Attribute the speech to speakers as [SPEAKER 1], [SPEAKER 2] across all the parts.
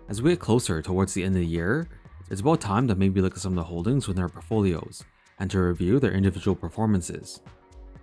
[SPEAKER 1] As we get closer towards the end of the year, it's about time to maybe look at some of the holdings within our portfolios and to review their individual performances.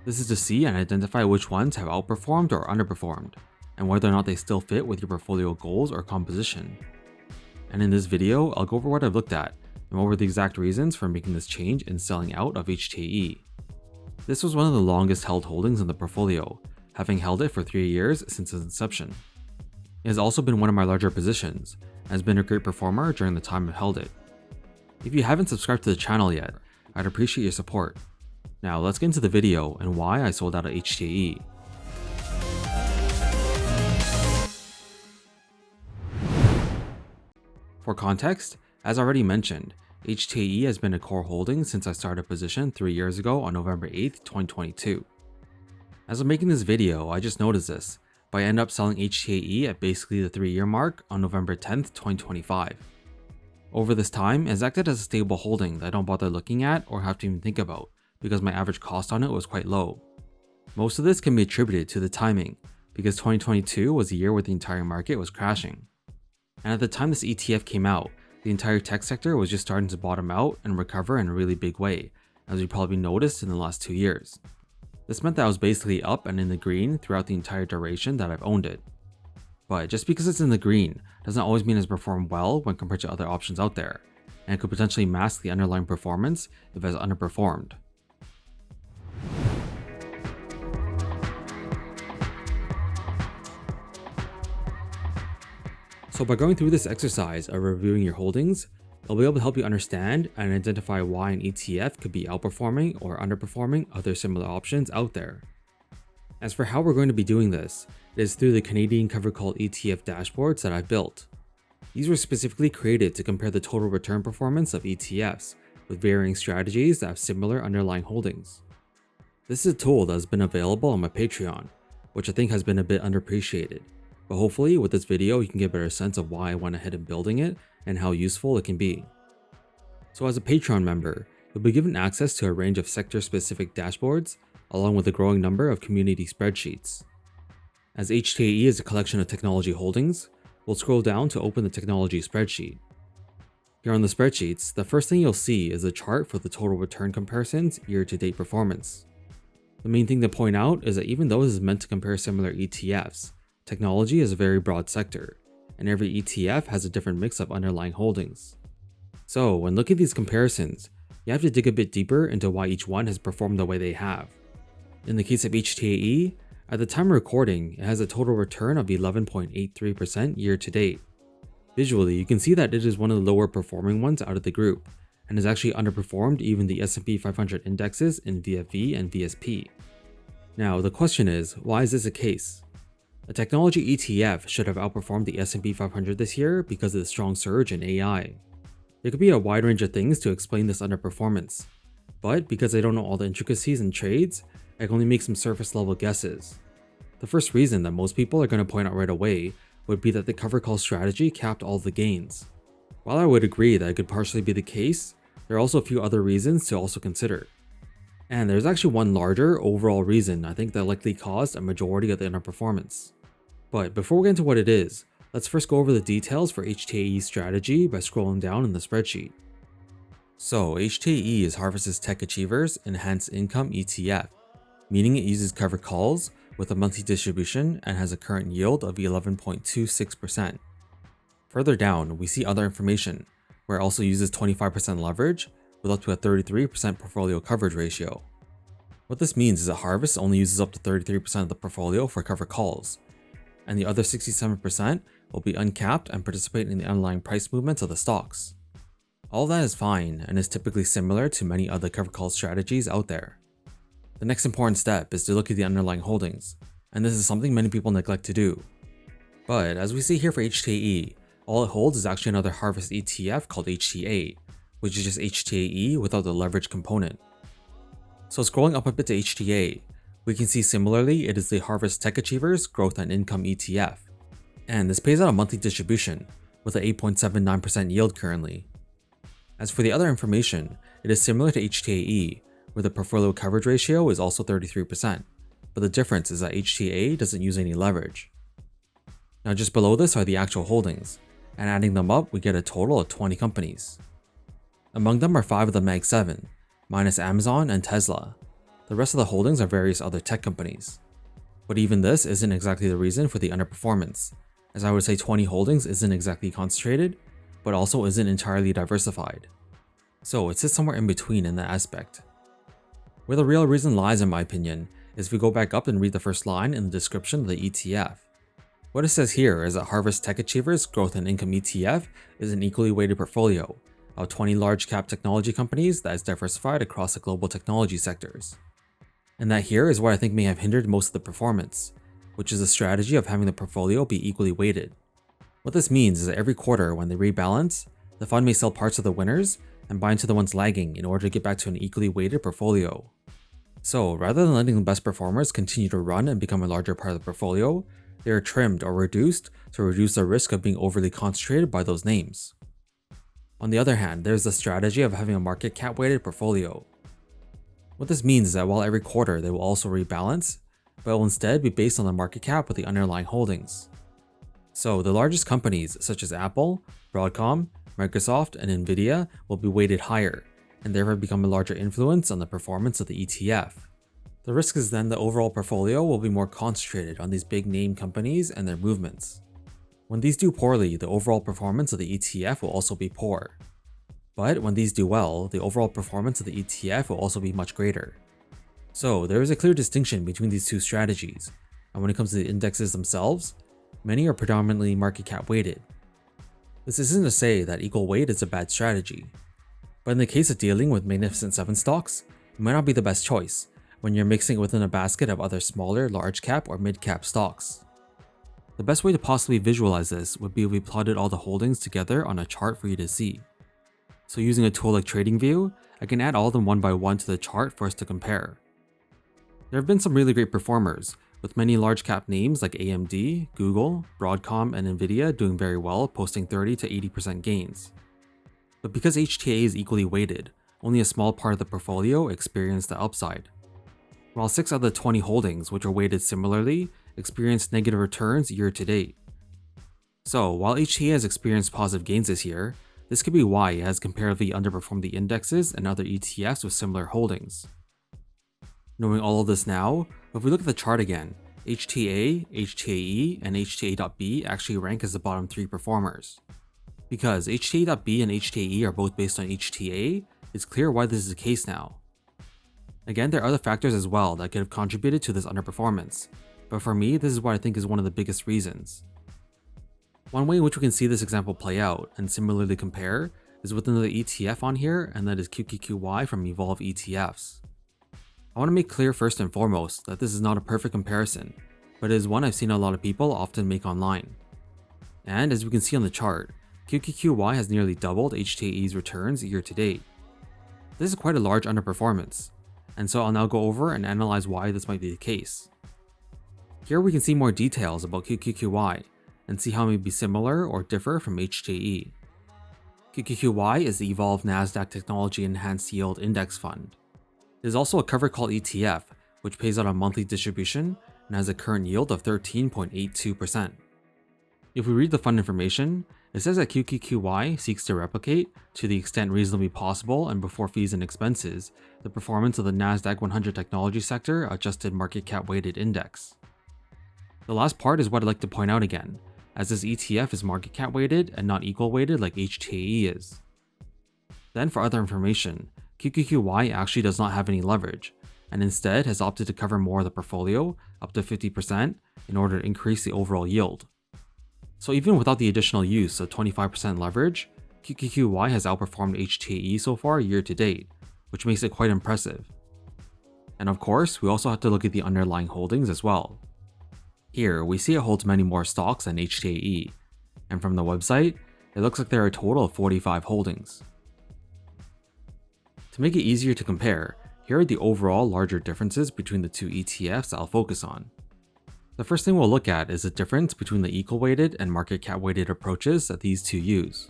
[SPEAKER 1] This is to see and identify which ones have outperformed or underperformed, and whether or not they still fit with your portfolio goals or composition. And in this video, I'll go over what I've looked at and over the exact reasons for making this change in selling out of HTAE. This was one of the longest held holdings in the portfolio, having held it for 3 years since its inception. It has also been one of my larger positions, and has been a great performer during the time I've held it. If you haven't subscribed to the channel yet, I'd appreciate your support. Now let's get into the video and why I sold out of HTAE. For context, as already mentioned, HTAE has been a core holding since I started a position 3 years ago on November 8th, 2022. As I'm making this video, I just noticed this, but I end up selling HTAE at basically the 3-year mark on November 10th, 2025. Over this time, it's acted as a stable holding that I don't bother looking at or have to even think about, because my average cost on it was quite low. Most of this can be attributed to the timing, because 2022 was a year where the entire market was crashing. And at the time this ETF came out, the entire tech sector was just starting to bottom out and recover in a really big way, as you probably noticed in the last 2 years. This meant that I was basically up and in the green throughout the entire duration that I've owned it. But just because it's in the green doesn't always mean it's performed well when compared to other options out there, and it could potentially mask the underlying performance if it has underperformed. So by going through this exercise of reviewing your holdings, I'll be able to help you understand and identify why an ETF could be outperforming or underperforming other similar options out there. As for how we're going to be doing this, it is through the Canadian covered call ETF dashboards that I've built. These were specifically created to compare the total return performance of ETFs with varying strategies that have similar underlying holdings. This is a tool that has been available on my Patreon, which I think has been a bit underappreciated. But hopefully with this video you can get a better sense of why I went ahead and building it and how useful it can be. So as a Patreon member, you'll be given access to a range of sector-specific dashboards along with a growing number of community spreadsheets. As HTAE is a collection of technology holdings, we'll scroll down to open the technology spreadsheet. Here on the spreadsheets, the first thing you'll see is a chart for the total return comparisons year-to-date performance. The main thing to point out is that even though this is meant to compare similar ETFs, technology is a very broad sector, and every ETF has a different mix of underlying holdings. So when looking at these comparisons, you have to dig a bit deeper into why each one has performed the way they have. In the case of HTAE, at the time of recording, it has a total return of 11.83% year to date. Visually, you can see that it is one of the lower performing ones out of the group, and has actually underperformed even the S&P 500 indexes in VFV and VSP. Now, the question is, why is this the case? A technology ETF should have outperformed the S&P 500 this year because of the strong surge in AI. There could be a wide range of things to explain this underperformance, but because I don't know all the intricacies and trades, I can only make some surface level guesses. The first reason that most people are going to point out right away would be that the cover call strategy capped all the gains. While I would agree that it could partially be the case, there are also a few other reasons to also consider. And there's actually one larger overall reason I think that likely caused a majority of the underperformance. But before we get into what it is, let's first go over the details for HTAE's strategy by scrolling down in the spreadsheet. So HTAE is Harvest's Tech Achievers Enhanced Income ETF, meaning it uses covered calls with a monthly distribution and has a current yield of 11.26%. Further down, we see other information, where it also uses 25% leverage with up to a 33% portfolio coverage ratio. What this means is that Harvest only uses up to 33% of the portfolio for covered calls, and the other 67% will be uncapped and participate in the underlying price movements of the stocks. All that is fine and is typically similar to many other covered call strategies out there. The next important step is to look at the underlying holdings, and this is something many people neglect to do. But as we see here for HTAE, all it holds is actually another Harvest ETF called HTAE, which is just HTAE without the leverage component. So scrolling up a bit to HTAE, we can see similarly it is the Harvest Tech Achievers Growth and Income ETF, and this pays out a monthly distribution with an 8.79% yield currently. As for the other information, it is similar to HTAE, where the portfolio coverage ratio is also 33%, but the difference is that HTAE doesn't use any leverage. Now just below this are the actual holdings, and adding them up, we get a total of 20 companies. Among them are 5 of the Mag 7, minus Amazon and Tesla. The rest of the holdings are various other tech companies. But even this isn't exactly the reason for the underperformance, as I would say 20 holdings isn't exactly concentrated, but also isn't entirely diversified. So it sits somewhere in between in that aspect. Where the real reason lies, in my opinion, is if we go back up and read the first line in the description of the ETF. What it says here is that Harvest Tech Achievers Growth and Income ETF is an equally weighted portfolio of 20 large cap technology companies that is diversified across the global technology sectors. And that here is what I think may have hindered most of the performance, which is the strategy of having the portfolio be equally weighted. What this means is that every quarter when they rebalance, the fund may sell parts of the winners and buy into the ones lagging in order to get back to an equally weighted portfolio. So rather than letting the best performers continue to run and become a larger part of the portfolio, they are trimmed or reduced to reduce the risk of being overly concentrated by those names. On the other hand, there's the strategy of having a market cap weighted portfolio. What this means is that while every quarter they will also rebalance, but will instead be based on the market cap of the underlying holdings. So the largest companies such as Apple, Broadcom, Microsoft, and Nvidia will be weighted higher, and therefore become a larger influence on the performance of the ETF. The risk is then the overall portfolio will be more concentrated on these big name companies and their movements. When these do poorly, the overall performance of the ETF will also be poor. But when these do well, the overall performance of the ETF will also be much greater. So there is a clear distinction between these two strategies, and when it comes to the indexes themselves, many are predominantly market cap weighted. This isn't to say that equal weight is a bad strategy, but in the case of dealing with Magnificent 7 stocks, it might not be the best choice when you're mixing it within a basket of other smaller large cap or mid cap stocks. The best way to possibly visualize this would be if we plotted all the holdings together on a chart for you to see. So using a tool like TradingView, I can add all of them one by one to the chart for us to compare. There have been some really great performers, with many large cap names like AMD, Google, Broadcom, and Nvidia doing very well, posting 30 to 80% gains. But because HTAE is equally weighted, only a small part of the portfolio experienced the upside. While 6 out of the 20 holdings, which are weighted similarly, experienced negative returns year to date. So while HTAE has experienced positive gains this year, this could be why it has comparatively underperformed the indexes and other ETFs with similar holdings. Knowing all of this now, if we look at the chart again, HTAE, HTAE, and HTAE.B actually rank as the bottom 3 performers. Because HTAE.B and HTAE are both based on HTAE, it's clear why this is the case now. Again, there are other factors as well that could have contributed to this underperformance, but for me, this is what I think is one of the biggest reasons. One way in which we can see this example play out and similarly compare is within the ETF on here, and that is QQQY from Evolve ETFs. I want to make clear first and foremost that this is not a perfect comparison, but it is one I've seen a lot of people often make online. And as we can see on the chart, QQQY has nearly doubled HTAE's returns year to date. This is quite a large underperformance, and so I'll now go over and analyze why this might be the case. Here we can see more details about QQQY and see how it may be similar or differ from HTAE. QQQY is the Evolve Nasdaq Technology Enhanced Yield Index Fund. It is also a covered call ETF, which pays out a monthly distribution and has a current yield of 13.82%. If we read the fund information, it says that QQQY seeks to replicate, to the extent reasonably possible and before fees and expenses, the performance of the Nasdaq 100 technology sector adjusted market cap weighted index. The last part is what I'd like to point out again, as this ETF is market cap weighted and not equal weighted like HTAE is. Then for other information, QQQY actually does not have any leverage, and instead has opted to cover more of the portfolio, up to 50%, in order to increase the overall yield. So even without the additional use of 25% leverage, QQQY has outperformed HTAE so far year to date, which makes it quite impressive. And of course, we also have to look at the underlying holdings as well. Here, we see it holds many more stocks than HTAE, and from the website, it looks like there are a total of 45 holdings. To make it easier to compare, here are the overall larger differences between the two ETFs I'll focus on. The first thing we'll look at is the difference between the equal weighted and market cap weighted approaches that these two use.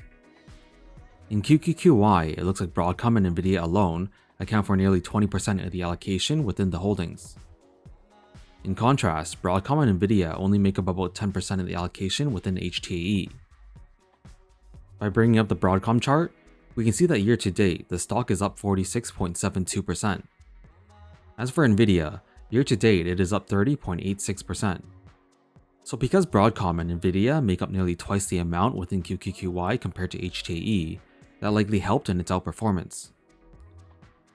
[SPEAKER 1] In QQQY, it looks like Broadcom and Nvidia alone account for nearly 20% of the allocation within the holdings. In contrast, Broadcom and Nvidia only make up about 10% of the allocation within HTAE. By bringing up the Broadcom chart, we can see that year to date, the stock is up 46.72%. As for Nvidia, year to date it is up 30.86%. So because Broadcom and Nvidia make up nearly twice the amount within QQQY compared to HTAE, that likely helped in its outperformance.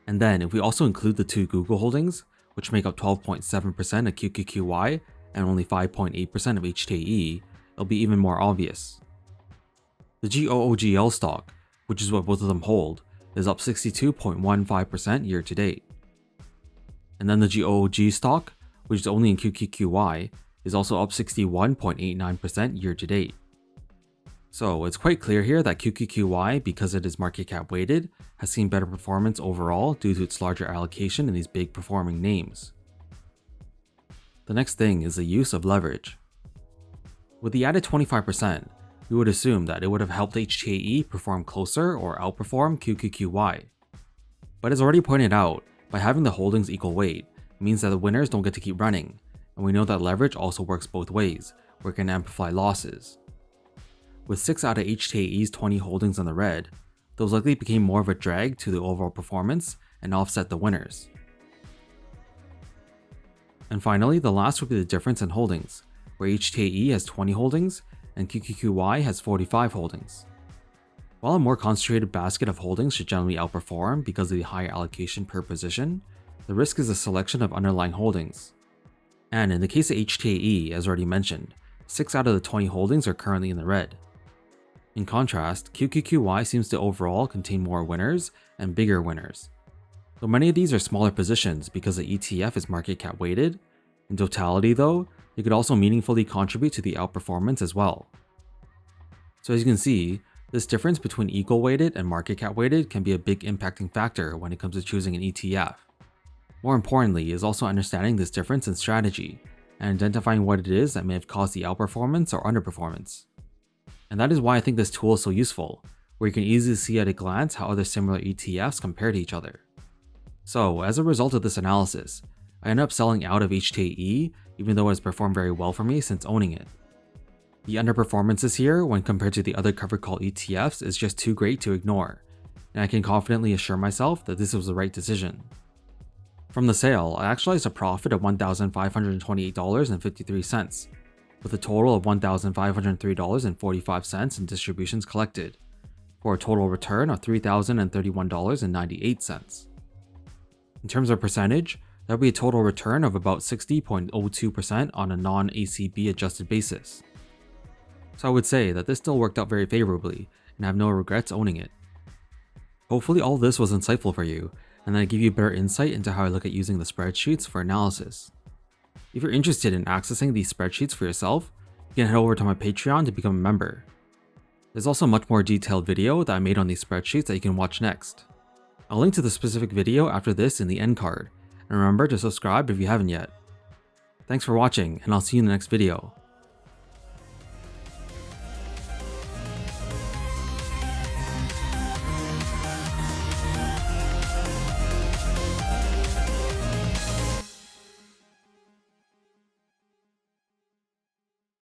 [SPEAKER 1] And then if we also include the two Google holdings, which make up 12.7% of QQQY and only 5.8% of HTAE, it'll be even more obvious. The GOOGL stock, which is what both of them hold, is up 62.15% year to date. And then the GOOG stock, which is only in QQQY, is also up 61.89% year to date. So it's quite clear here that QQQY, because it is market cap weighted, has seen better performance overall due to its larger allocation in these big performing names. The next thing is the use of leverage. With the added 25%, we would assume that it would have helped HTAE perform closer or outperform QQQY. But as already pointed out, by having the holdings equal weight means that the winners don't get to keep running, and we know that leverage also works both ways, where it can amplify losses. With 6 out of HTAE's 20 holdings in the red, those likely became more of a drag to the overall performance and offset the winners. And finally, the last would be the difference in holdings, where HTAE has 20 holdings and QQQY has 45 holdings. While a more concentrated basket of holdings should generally outperform because of the higher allocation per position, the risk is a selection of underlying holdings. And in the case of HTAE, as already mentioned, 6 out of the 20 holdings are currently in the red. In contrast, QQQY seems to overall contain more winners and bigger winners. Though many of these are smaller positions because the ETF is market cap weighted, in totality though, it could also meaningfully contribute to the outperformance as well. So as you can see, this difference between equal weighted and market cap weighted can be a big impacting factor when it comes to choosing an ETF. More importantly is also understanding this difference in strategy and identifying what it is that may have caused the outperformance or underperformance. And that is why I think this tool is so useful, where you can easily see at a glance how other similar ETFs compare to each other. So as a result of this analysis, I ended up selling out of HTAE even though it has performed very well for me since owning it. The underperformances here when compared to the other covered call ETFs is just too great to ignore, and I can confidently assure myself that this was the right decision. From the sale, I actualized a profit of $1,528.53, with a total of $1,503.45 in distributions collected, for a total return of $3,031.98. In terms of percentage, that would be a total return of about 60.02% on a non-ACB adjusted basis. So I would say that this still worked out very favorably, and I have no regrets owning it. Hopefully all this was insightful for you, and that I give you better insight into how I look at using the spreadsheets for analysis. If you're interested in accessing these spreadsheets for yourself, you can head over to my Patreon to become a member. There's also a much more detailed video that I made on these spreadsheets that you can watch next. I'll link to the specific video after this in the end card, and remember to subscribe if you haven't yet. Thanks for watching, and I'll see you in the next video.